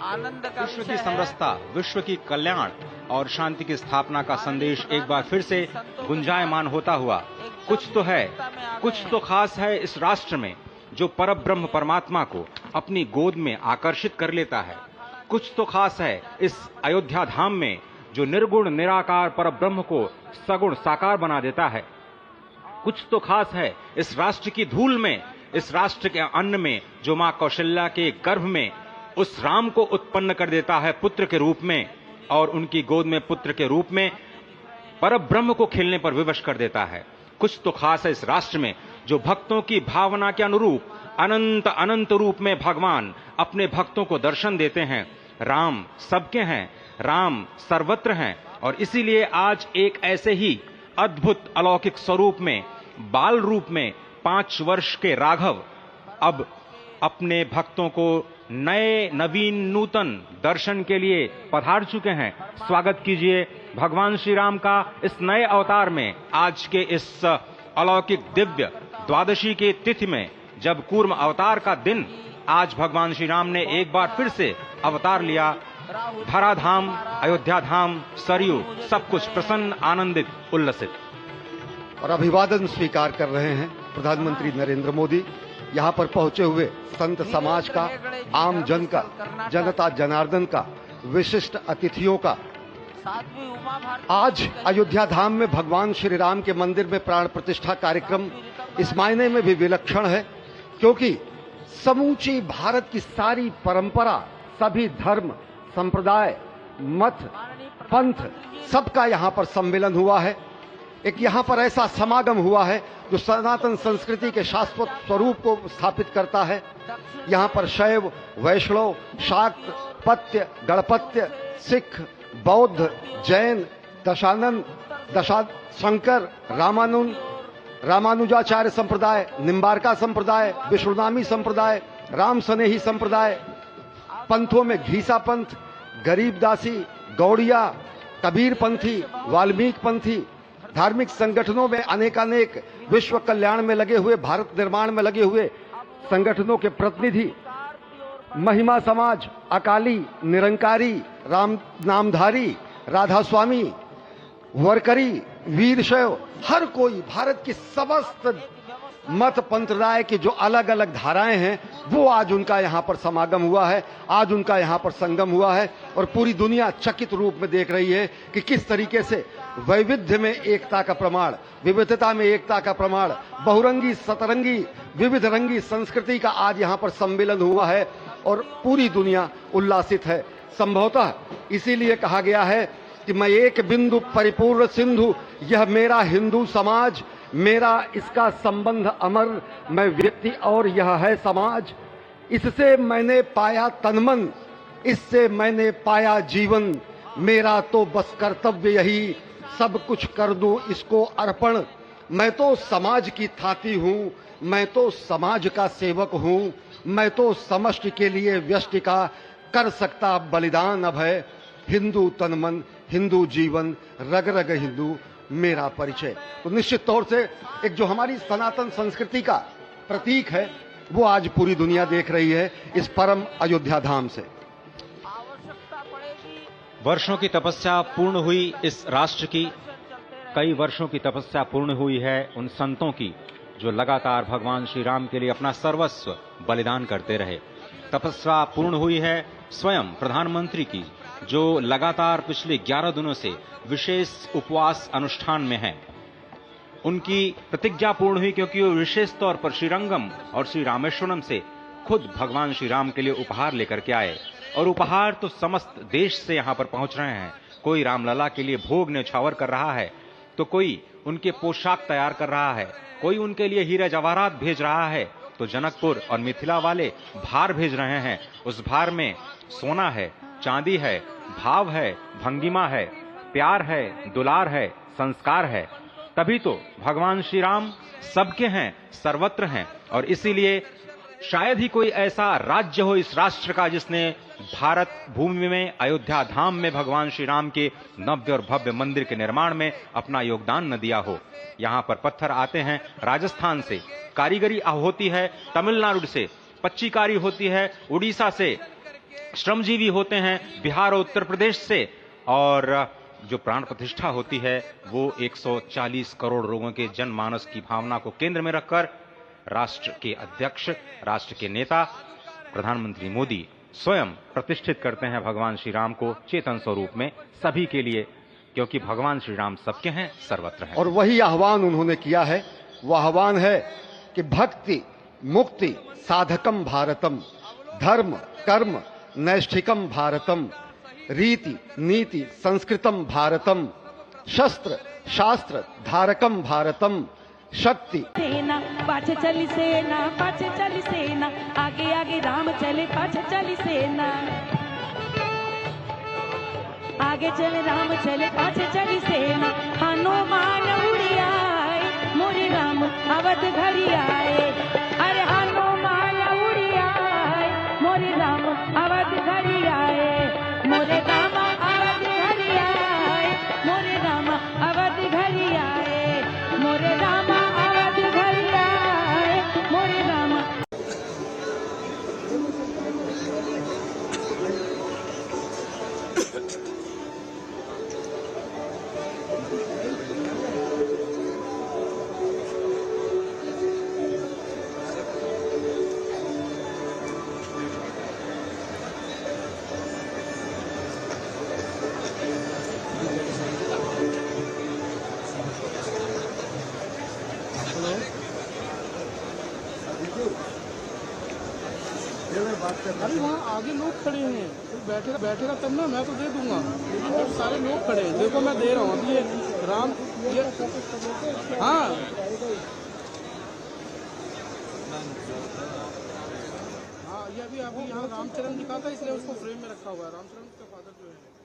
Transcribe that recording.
आनंद का विश्व की समरसता, विश्व की कल्याण और शांति की स्थापना का संदेश एक बार फिर से गुंजायमान होता हुआ, कुछ तो है, कुछ तो खास है इस राष्ट्र में जो परब्रह्म परमात्मा को अपनी गोद में आकर्षित कर लेता है। कुछ तो खास है इस अयोध्या धाम में जो निर्गुण निराकार परब्रह्म को सगुण साकार बना देता है। कुछ तो खास है इस राष्ट्र की धूल में, इस राष्ट्र के अन्न में जो मां कौशल्या के गर्भ में उस राम को उत्पन्न कर देता है पुत्र के रूप में, और उनकी गोद में पुत्र के रूप में परब्रह्म को खेलने पर विवश कर देता है। कुछ तो खास है इस राष्ट्र में जो भक्तों की भावना के अनुरूप अनंत अनंत रूप में भगवान अपने भक्तों को दर्शन देते हैं। राम सबके हैं, राम सर्वत्र हैं, और इसीलिए आज एक ऐसे ही अद्भुत अलौकिक स्वरूप में, बाल रूप में 5 वर्ष के राघव अब अपने भक्तों को नए नवीन नूतन दर्शन के लिए पधार चुके हैं। स्वागत कीजिए भगवान श्री राम का इस नए अवतार में। आज के इस अलौकिक दिव्य द्वादशी की तिथि में, जब कूर्म अवतार का दिन, आज भगवान श्री राम ने एक बार फिर से अवतार लिया। धराधाम, अयोध्या धाम, सरयू, सब कुछ प्रसन्न, आनंदित, उल्लसित। और अभिवादन स्वीकार कर रहे हैं प्रधानमंत्री नरेंद्र मोदी। यहाँ पर पहुंचे हुए संत समाज का, आम जन का, जनता जनार्दन का, विशिष्ट अतिथियों का। आज अयोध्या धाम में भगवान श्री राम के मंदिर में प्राण प्रतिष्ठा कार्यक्रम इस मायने में भी विलक्षण है क्योंकि समूची भारत की सारी परंपरा, सभी धर्म, संप्रदाय, मत, पंथ, सबका यहाँ पर सम्मेलन हुआ है। एक यहाँ पर ऐसा समागम हुआ है जो सनातन संस्कृति के शाश्वत स्वरूप को स्थापित करता है। यहाँ पर शैव, वैष्णव, शाक्त, पत्य, गणपत्य, सिख, बौद्ध, जैन, दशानंद, शंकर, रामानुजाचार्य संप्रदाय, निम्बारका संप्रदाय, विष्णुनामी संप्रदाय, राम स्नेही संप्रदाय, पंथों में घीसा पंथ, गरीबदासी, गौड़िया, कबीर पंथी, वाल्मीकि पंथी, धार्मिक संगठनों में अनेकानेक विश्व कल्याण में लगे हुए, भारत निर्माण में लगे हुए संगठनों के प्रतिनिधि, महिमा समाज, अकाली, निरंकारी, राम नामधारी, राधा स्वामी, वरकरी, वीरशैव, हर कोई भारत की समस्त मत पंथराय की जो अलग अलग धाराएं हैं वो आज उनका यहाँ पर समागम हुआ है, आज उनका यहाँ पर संगम हुआ है। और पूरी दुनिया चकित रूप में देख रही है कि किस तरीके से वैविध्य में एकता का प्रमाण, विविधता में एकता का प्रमाण, बहुरंगी सतरंगी विविध रंगी संस्कृति का आज यहाँ पर सम्मेलन हुआ है और पूरी दुनिया उल्लासित है। संभवतः इसीलिए कहा गया है कि मैं एक बिंदु परिपूर्ण सिंधु, यह मेरा हिंदू समाज, मेरा इसका संबंध अमर, मैं व्यक्ति और यह है समाज। इससे मैंने पाया तनमन, इससे मैंने पाया जीवन, मेरा तो बस कर्तव्य यही, सब कुछ कर दूं इसको अर्पण। मैं तो समाज की थाती हूँ, मैं तो समाज का सेवक हूँ, मैं तो समष्टि के लिए व्यष्टि का कर सकता बलिदान अभय। हिंदू तनमन, हिंदू जीवन, रग रग हिंदू मेरा परिचय। तो निश्चित तौर से एक जो हमारी सनातन संस्कृति का प्रतीक है वो आज पूरी दुनिया देख रही है इस परम अयोध्या धाम से। वर्षों की तपस्या पूर्ण हुई इस राष्ट्र की, कई वर्षों की तपस्या पूर्ण हुई है उन संतों की जो लगातार भगवान श्री राम के लिए अपना सर्वस्व बलिदान करते रहे। तपस्या पूर्ण हुई है स्वयं प्रधानमंत्री की जो लगातार पिछले 11 दिनों से विशेष उपवास अनुष्ठान में हैं। उनकी प्रतिज्ञा पूर्ण हुई क्योंकि वो विशेष तौर पर श्रीरंगम और श्री रामेश्वरम से खुद भगवान श्री राम के लिए उपहार लेकर के आए, और उपहार तो समस्त देश से यहां पर पहुंच रहे हैं। कोई रामलला के लिए भोग न्यौछावर कर रहा है, तो कोई उनके पोशाक तैयार कर रहा है, कोई उनके लिए हीरे जवाहरात भेज रहा है, तो जनकपुर और मिथिला वाले भार भेज रहे हैं। उस भार में सोना है, चांदी है, भाव है, भंगिमा है, प्यार है, दुलार है, संस्कार है। तभी तो भगवान श्री राम सबके हैं, सर्वत्र हैं, और इसीलिए शायद ही कोई ऐसा राज्य हो इस राष्ट्र का जिसने भारत भूमि में, अयोध्या धाम में भगवान श्री राम के नव्य और भव्य मंदिर के निर्माण में अपना योगदान न दिया हो। यहाँ पर पत्थर आते हैं राजस्थान से, कारीगरी होती है तमिलनाडु से, पच्चीकारी होती है उड़ीसा से, श्रमजीवी होते हैं बिहार और उत्तर प्रदेश से, और जो प्राण प्रतिष्ठा होती है वो 140 करोड़ लोगों के जनमानस की भावना को केंद्र में रखकर राष्ट्र के अध्यक्ष, राष्ट्र के नेता प्रधानमंत्री मोदी स्वयं प्रतिष्ठित करते हैं भगवान श्री राम को चेतन स्वरूप में सभी के लिए, क्योंकि भगवान श्री राम सबके हैं, सर्वत्र हैं। और वही आह्वान उन्होंने किया है, वह आह्वान है कि भक्ति मुक्ति साधकम भारतम, धर्म कर्म नैष्ठिकम भारतम, रीति नीति संस्कृतम भारतम, शस्त्र शास्त्र धारकम भारतम, शक्ति सेना पाछे चली सेना, पाछे चली सेना, आगे आगे राम चले पाछे चली सेना, आगे चले राम चले पाछे चली सेना, हनुमान उड़ी आए मोरे राम अवध घड़ी आए, अरे हनुमान उड़ी आए मोरे राम अवध घड़ी आए, मोरे राम अवध घड़ी आए, मोरे राम अवध घड़ी आए, मोरे राम अवध घड़ी आए, मोरे राम। अरे वहाँ आगे लोग खड़े हैं, तो बैठेगा तब ना, मैं तो दे दूंगा, लेकिन अब सारे लोग खड़े हैं, देखो मैं दे रहा हूँ अभी ये राम ये हाँ हाँ ये अभी यहाँ रामचरण दिखा था, इसलिए उसको फ्रेम में रखा हुआ है, रामचरण का फादर जो है।